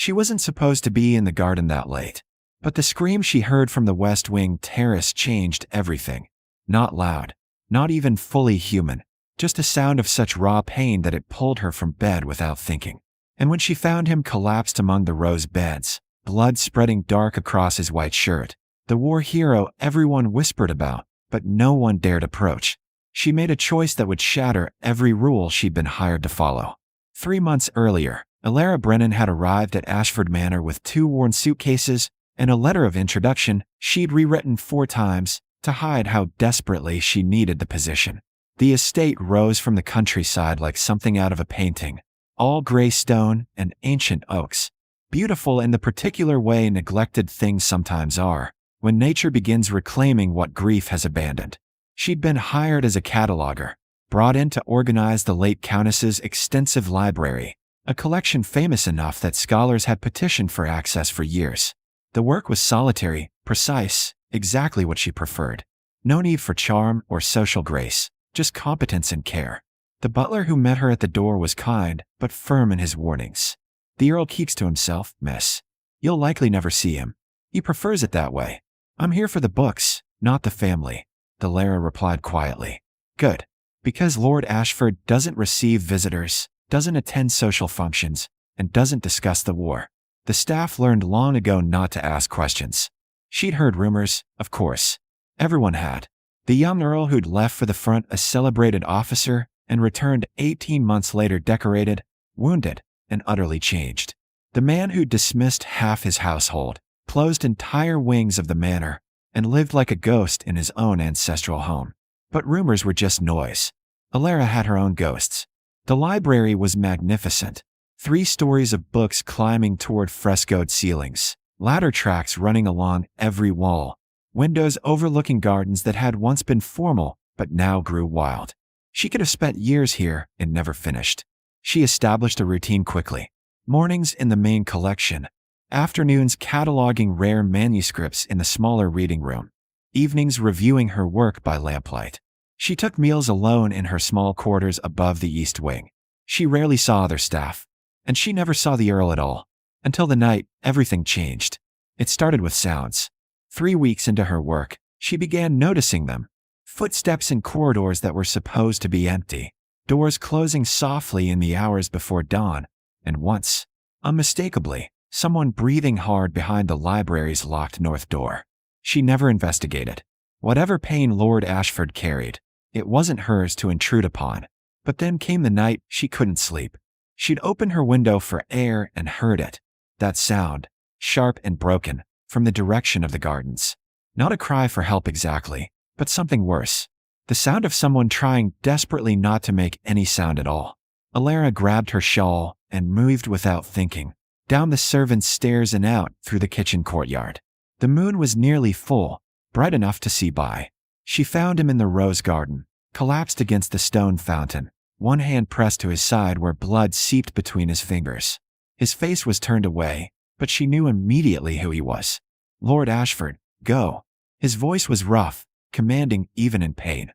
She wasn't supposed to be in the garden that late. But the scream she heard from the West Wing terrace changed everything. Not loud, not even fully human, just a sound of such raw pain that it pulled her from bed without thinking. And when she found him collapsed among the rose beds, blood spreading dark across his white shirt, the war hero everyone whispered about, but no one dared approach, she made a choice that would shatter every rule she'd been hired to follow. 3 months earlier, Elara Brennan had arrived at Ashford Manor with 2 worn suitcases and a letter of introduction she'd rewritten 4 times to hide how desperately she needed the position. The estate rose from the countryside like something out of a painting, all gray stone and ancient oaks, beautiful in the particular way neglected things sometimes are, when nature begins reclaiming what grief has abandoned. She'd been hired as a cataloger, brought in to organize the late Countess's extensive library, a collection famous enough that scholars had petitioned for access for years. The work was solitary, precise, exactly what she preferred. No need for charm or social grace, just competence and care. The butler who met her at the door was kind, but firm in his warnings. "The Earl keeps to himself, miss. You'll likely never see him. He prefers it that way. I'm here for the books, not the family," the Elara replied quietly. "Good. Because Lord Ashford doesn't receive visitors, doesn't attend social functions, and doesn't discuss the war." The staff learned long ago not to ask questions. She'd heard rumors, of course. Everyone had. The young Earl who'd left for the front a celebrated officer and returned 18 months later decorated, wounded, and utterly changed. The man who'd dismissed half his household, closed entire wings of the manor, and lived like a ghost in his own ancestral home. But rumors were just noise. Elara had her own ghosts. The library was magnificent. 3 stories of books climbing toward frescoed ceilings, ladder tracks running along every wall, windows overlooking gardens that had once been formal but now grew wild. She could have spent years here and never finished. She established a routine quickly. Mornings in the main collection, afternoons cataloging rare manuscripts in the smaller reading room, evenings reviewing her work by lamplight. She took meals alone in her small quarters above the East Wing. She rarely saw other staff, and she never saw the Earl at all. Until the night, everything changed. It started with sounds. 3 weeks into her work, she began noticing them. Footsteps in corridors that were supposed to be empty, doors closing softly in the hours before dawn, and once, unmistakably, someone breathing hard behind the library's locked north door. She never investigated. Whatever pain Lord Ashford carried, it wasn't hers to intrude upon. But then came the night she couldn't sleep. She'd open her window for air and heard it. That sound, sharp and broken, from the direction of the gardens. Not a cry for help exactly, but something worse. The sound of someone trying desperately not to make any sound at all. Elara grabbed her shawl and moved without thinking, down the servants' stairs and out through the kitchen courtyard. The moon was nearly full, bright enough to see by. She found him in the rose garden, collapsed against the stone fountain, one hand pressed to his side where blood seeped between his fingers. His face was turned away, but she knew immediately who he was. "Lord Ashford, go." His voice was rough, commanding even in pain.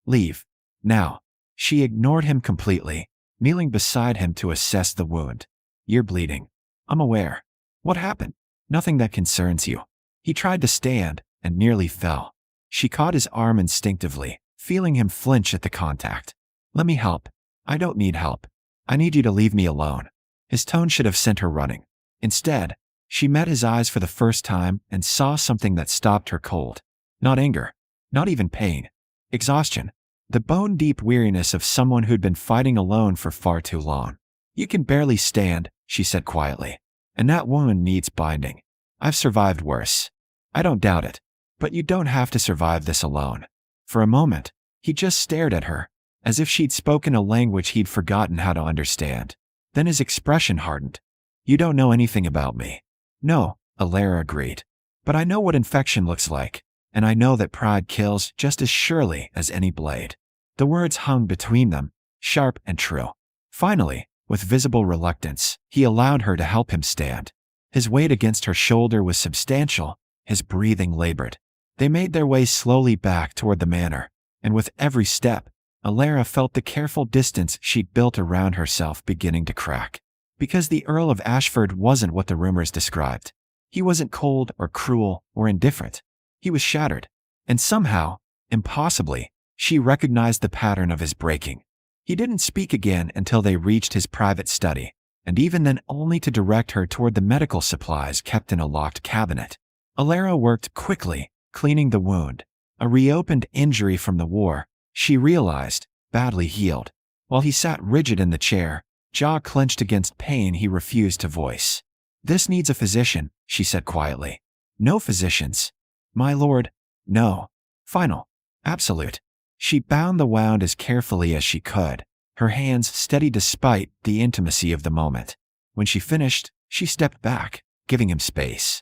"Leave. Now." She ignored him completely, kneeling beside him to assess the wound. "You're bleeding. I'm aware. What happened?" "Nothing that concerns you." He tried to stand and nearly fell. She caught his arm instinctively, feeling him flinch at the contact. "Let me help." "I don't need help. I need you to leave me alone." His tone should have sent her running. Instead, she met his eyes for the first time and saw something that stopped her cold. Not anger, not even pain. Exhaustion. The bone-deep weariness of someone who'd been fighting alone for far too long. "You can barely stand," she said quietly. "And that wound needs binding. I've survived worse. I don't doubt it. But you don't have to survive this alone." For a moment, he just stared at her, as if she'd spoken a language he'd forgotten how to understand. Then his expression hardened. "You don't know anything about me." "No," Elara agreed. "But I know what infection looks like, and I know that pride kills just as surely as any blade." The words hung between them, sharp and true. Finally, with visible reluctance, he allowed her to help him stand. His weight against her shoulder was substantial, his breathing labored. They made their way slowly back toward the manor, and with every step, Elara felt the careful distance she'd built around herself beginning to crack. Because the Earl of Ashford wasn't what the rumors described. He wasn't cold or cruel or indifferent. He was shattered. And somehow, impossibly, she recognized the pattern of his breaking. He didn't speak again until they reached his private study, and even then only to direct her toward the medical supplies kept in a locked cabinet. Elara worked quickly, cleaning the wound. A reopened injury from the war, she realized, badly healed. While he sat rigid in the chair, jaw clenched against pain he refused to voice. "This needs a physician," she said quietly. "No physicians. My lord, no. Final. Absolute." She bound the wound as carefully as she could, her hands steady despite the intimacy of the moment. When she finished, she stepped back, giving him space.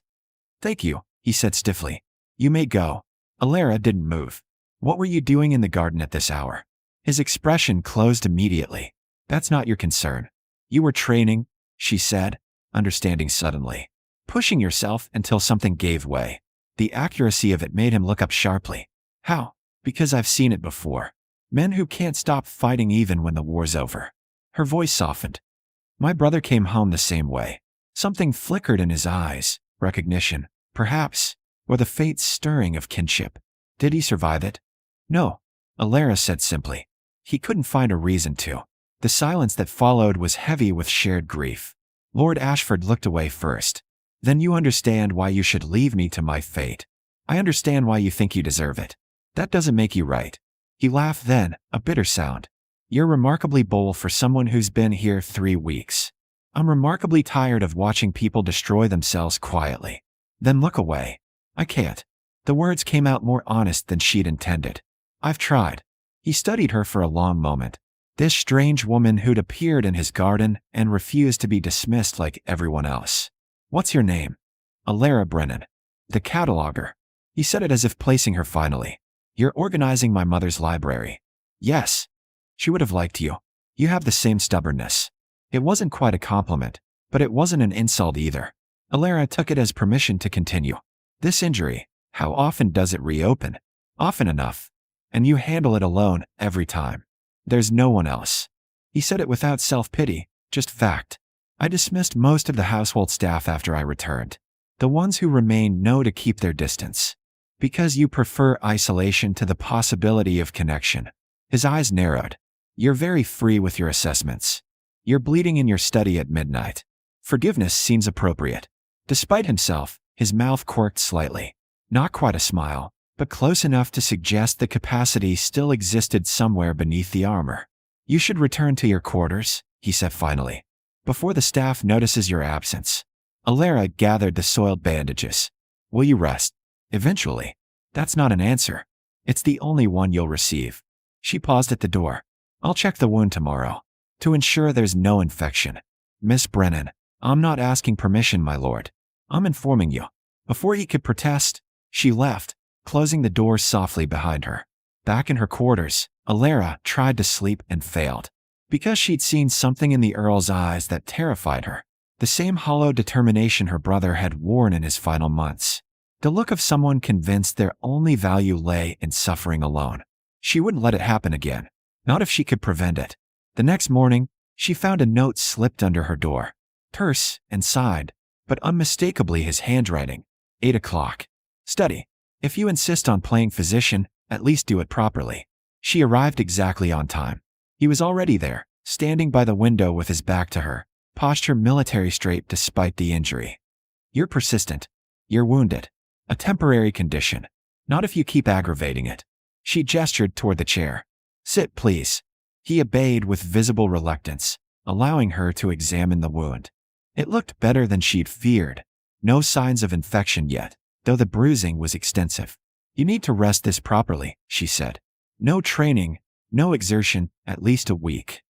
"Thank you," he said stiffly. "You may go." Elara didn't move. "What were you doing in the garden at this hour?" His expression closed immediately. "That's not your concern." "You were training," she said, understanding suddenly. "Pushing yourself until something gave way." The accuracy of it made him look up sharply. "How?" "Because I've seen it before. Men who can't stop fighting even when the war's over." Her voice softened. "My brother came home the same way." Something flickered in his eyes, recognition, perhaps, or the faint stirring of kinship. "Did he survive it?" "No," Elara said simply. He couldn't find a reason to. The silence that followed was heavy with shared grief. Lord Ashford looked away first. "Then you understand why you should leave me to my fate. I understand why you think you deserve it. That doesn't make you right." He laughed then, a bitter sound. "You're remarkably bold for someone who's been here 3 weeks. I'm remarkably tired of watching people destroy themselves quietly." "Then look away." "I can't." The words came out more honest than she'd intended. "I've tried." He studied her for a long moment. This strange woman who'd appeared in his garden and refused to be dismissed like everyone else. "What's your name?" "Elara Brennan." "The cataloger." He said it as if placing her finally. "You're organizing my mother's library." "Yes." "She would have liked you. You have the same stubbornness." It wasn't quite a compliment, but it wasn't an insult either. Elara took it as permission to continue. "This injury, how often does it reopen?" "Often enough. And you handle it alone every time." "There's no one else." He said it without self-pity, just fact. "I dismissed most of the household staff after I returned. The ones who remain know to keep their distance. Because you prefer isolation to the possibility of connection." His eyes narrowed. "You're very free with your assessments. You're bleeding in your study at midnight. Forgiveness seems appropriate." Despite himself, his mouth quirked slightly. Not quite a smile, but close enough to suggest the capacity still existed somewhere beneath the armor. "You should return to your quarters," he said finally, "before the staff notices your absence." Elara gathered the soiled bandages. "Will you rest?" "Eventually." "That's not an answer. It's the only one you'll receive." She paused at the door. "I'll check the wound tomorrow, to ensure there's no infection." "Miss Brennan, I'm not asking permission, my lord. I'm informing you." Before he could protest, she left, closing the door softly behind her. Back in her quarters, Elara tried to sleep and failed. Because she'd seen something in the Earl's eyes that terrified her. The same hollow determination her brother had worn in his final months. The look of someone convinced their only value lay in suffering alone. She wouldn't let it happen again. Not if she could prevent it. The next morning, she found a note slipped under her door. Terse and signed, but unmistakably his handwriting. 8 o'clock. Study. If you insist on playing physician, at least do it properly. She arrived exactly on time. He was already there, standing by the window with his back to her, posture military straight despite the injury. "You're persistent. You're wounded. A temporary condition. Not if you keep aggravating it." She gestured toward the chair. "Sit, please." He obeyed with visible reluctance, allowing her to examine the wound. It looked better than she'd feared. No signs of infection yet, though the bruising was extensive. "You need to rest this properly," she said. "No training, no exertion, at least a week."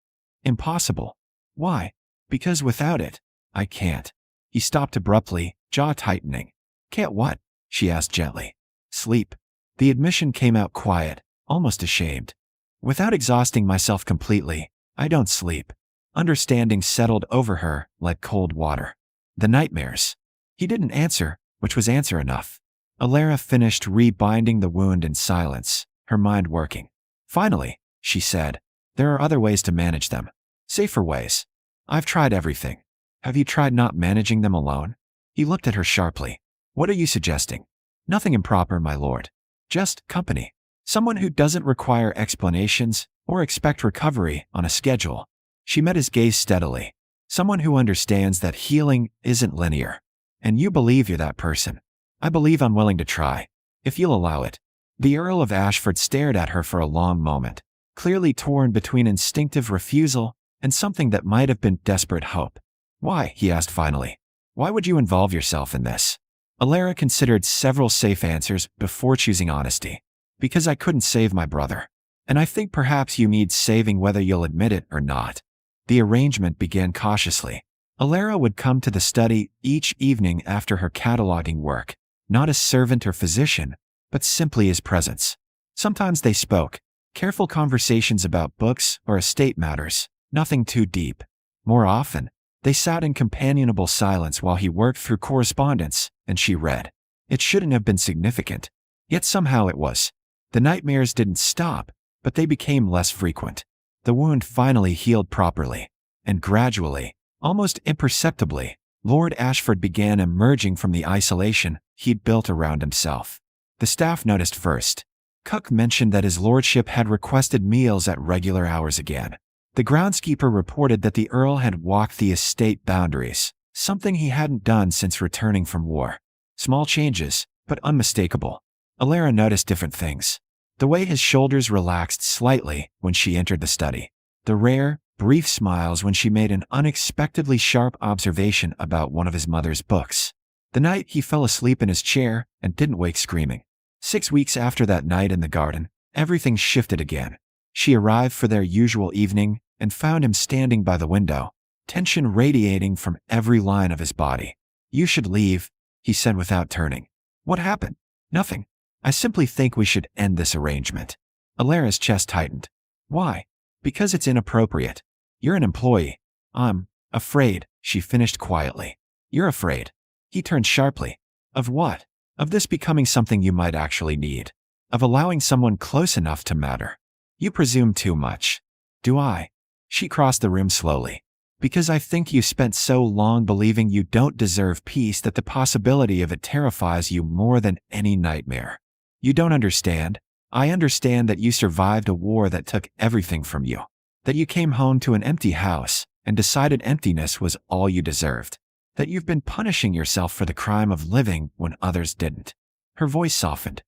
"Impossible." "Why?" "Because without it, I can't." He stopped abruptly, jaw tightening. "Can't what?" she asked gently. "Sleep." The admission came out quiet, almost ashamed. "Without exhausting myself completely, I don't sleep." Understanding settled over her like cold water. "The nightmares." He didn't answer, which was answer enough. Elara finished rebinding the wound in silence, her mind working. "Finally," she said, "there are other ways to manage them. Safer ways. I've tried everything." Have you tried not managing them alone? He looked at her sharply. What are you suggesting? Nothing improper, my lord. Just company. Someone who doesn't require explanations or expect recovery on a schedule. She met his gaze steadily. Someone who understands that healing isn't linear. And you believe you're that person. I believe I'm willing to try, if you'll allow it. The Earl of Ashford stared at her for a long moment, clearly torn between instinctive refusal and something that might have been desperate hope. Why? He asked finally. Why would you involve yourself in this? Elara considered several safe answers before choosing honesty. Because I couldn't save my brother. And I think perhaps you need saving whether you'll admit it or not. The arrangement began cautiously. Elara would come to the study each evening after her cataloging work, not as servant or physician, but simply as presence. Sometimes they spoke, careful conversations about books or estate matters, nothing too deep. More often, they sat in companionable silence while he worked through correspondence, and she read. It shouldn't have been significant, yet somehow it was. The nightmares didn't stop, but they became less frequent. The wound finally healed properly, and gradually, almost imperceptibly, Lord Ashford began emerging from the isolation he'd built around himself. The staff noticed first. Cook mentioned that his lordship had requested meals at regular hours again. The groundskeeper reported that the Earl had walked the estate boundaries, something he hadn't done since returning from war. Small changes, but unmistakable. Elara noticed different things. The way his shoulders relaxed slightly when she entered the study. The rare, brief smiles when she made an unexpectedly sharp observation about one of his mother's books. The night he fell asleep in his chair and didn't wake screaming. 6 weeks after that night in the garden, everything shifted again. She arrived for their usual evening and found him standing by the window, tension radiating from every line of his body. You should leave, he said without turning. What happened? Nothing. I simply think we should end this arrangement. Elara's chest tightened. Why? Because it's inappropriate. You're an employee. I'm afraid, she finished quietly. You're afraid. He turned sharply. Of what? Of this becoming something you might actually need. Of allowing someone close enough to matter. You presume too much. Do I? She crossed the room slowly. Because I think you spent so long believing you don't deserve peace that the possibility of it terrifies you more than any nightmare. You don't understand. I understand that you survived a war that took everything from you. That you came home to an empty house and decided emptiness was all you deserved. That you've been punishing yourself for the crime of living when others didn't. Her voice softened.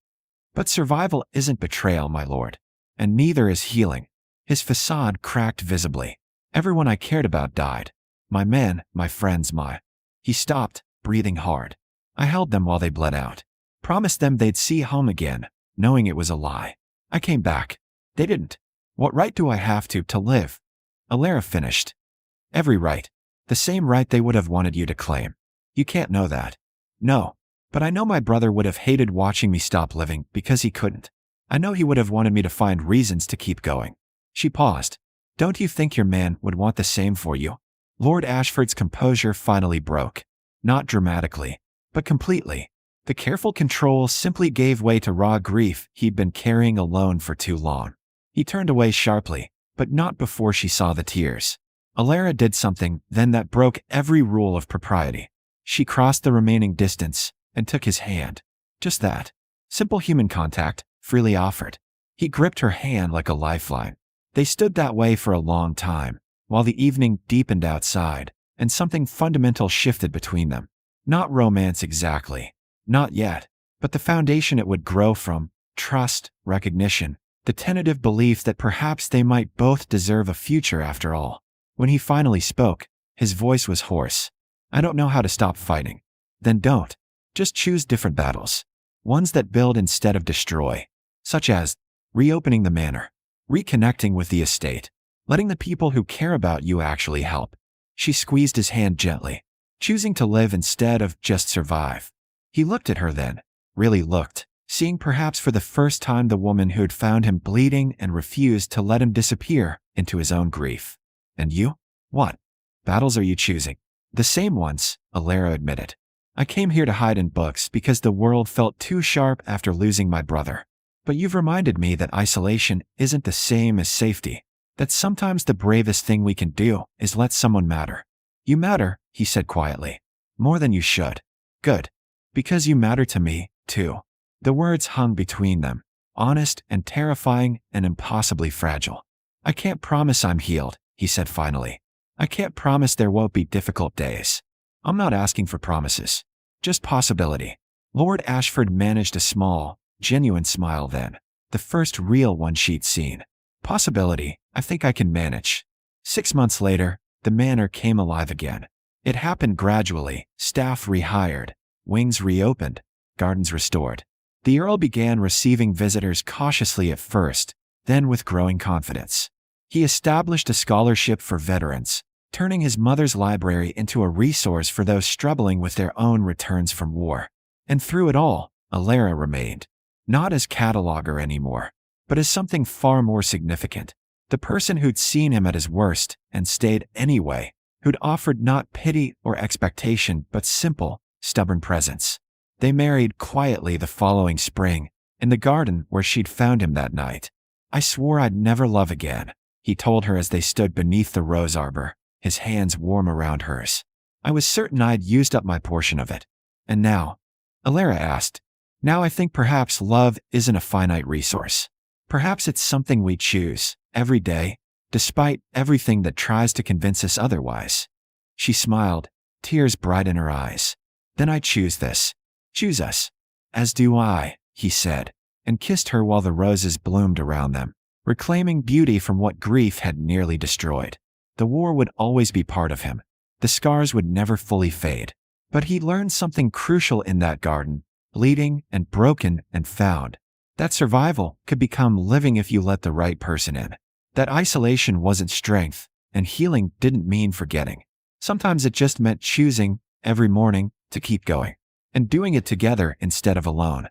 But survival isn't betrayal, my lord. And neither is healing. His facade cracked visibly. Everyone I cared about died. My men, my friends, my... He stopped, breathing hard. I held them while they bled out. Promised them they'd see home again, knowing it was a lie. I came back. They didn't. What right do I have to live? Elara finished. Every right. The same right they would have wanted you to claim. You can't know that. No. But I know my brother would have hated watching me stop living because he couldn't. I know he would have wanted me to find reasons to keep going. She paused. Don't you think your man would want the same for you? Lord Ashford's composure finally broke. Not dramatically, but completely. The careful control simply gave way to raw grief he'd been carrying alone for too long. He turned away sharply, but not before she saw the tears. Elara did something then that broke every rule of propriety. She crossed the remaining distance and took his hand. Just that. Simple human contact, freely offered. He gripped her hand like a lifeline. They stood that way for a long time, while the evening deepened outside, and something fundamental shifted between them. Not romance exactly. Not yet. But the foundation it would grow from, trust, recognition, the tentative belief that perhaps they might both deserve a future after all. When he finally spoke, his voice was hoarse. I don't know how to stop fighting. Then don't. Just choose different battles. Ones that build instead of destroy. Such as reopening the manor. Reconnecting with the estate. Letting the people who care about you actually help. She squeezed his hand gently. Choosing to live instead of just survive. He looked at her then. Really looked. Seeing perhaps for the first time the woman who'd found him bleeding and refused to let him disappear into his own grief. And you? What? Battles are you choosing? The same ones, Elara admitted. I came here to hide in books because the world felt too sharp after losing my brother. But you've reminded me that isolation isn't the same as safety. That sometimes the bravest thing we can do is let someone matter. You matter, he said quietly. More than you should. Good. Because you matter to me, too. The words hung between them, honest and terrifying and impossibly fragile. I can't promise I'm healed, he said finally. I can't promise there won't be difficult days. I'm not asking for promises. Just possibility. Lord Ashford managed a small, genuine smile then. The first real one she'd seen. Possibility, I think I can manage. 6 months later, the manor came alive again. It happened gradually, staff rehired, wings reopened, gardens restored. The Earl began receiving visitors cautiously at first, then with growing confidence. He established a scholarship for veterans, turning his mother's library into a resource for those struggling with their own returns from war. And through it all, Elara remained. Not as cataloger anymore, but as something far more significant. The person who'd seen him at his worst and stayed anyway, who'd offered not pity or expectation but simple, stubborn presence. They married quietly the following spring, in the garden where she'd found him that night. I swore I'd never love again, he told her as they stood beneath the rose arbor, his hands warm around hers. I was certain I'd used up my portion of it. And now? Elara asked. Now I think perhaps love isn't a finite resource. Perhaps it's something we choose, every day, despite everything that tries to convince us otherwise. She smiled, tears bright in her eyes. Then I choose this. Choose us. As do I, he said, and kissed her while the roses bloomed around them, reclaiming beauty from what grief had nearly destroyed. The war would always be part of him. The scars would never fully fade. But he learned something crucial in that garden, bleeding and broken and found. That survival could become living if you let the right person in. That isolation wasn't strength, and healing didn't mean forgetting. Sometimes it just meant choosing, every morning, to keep going. And doing it together instead of alone.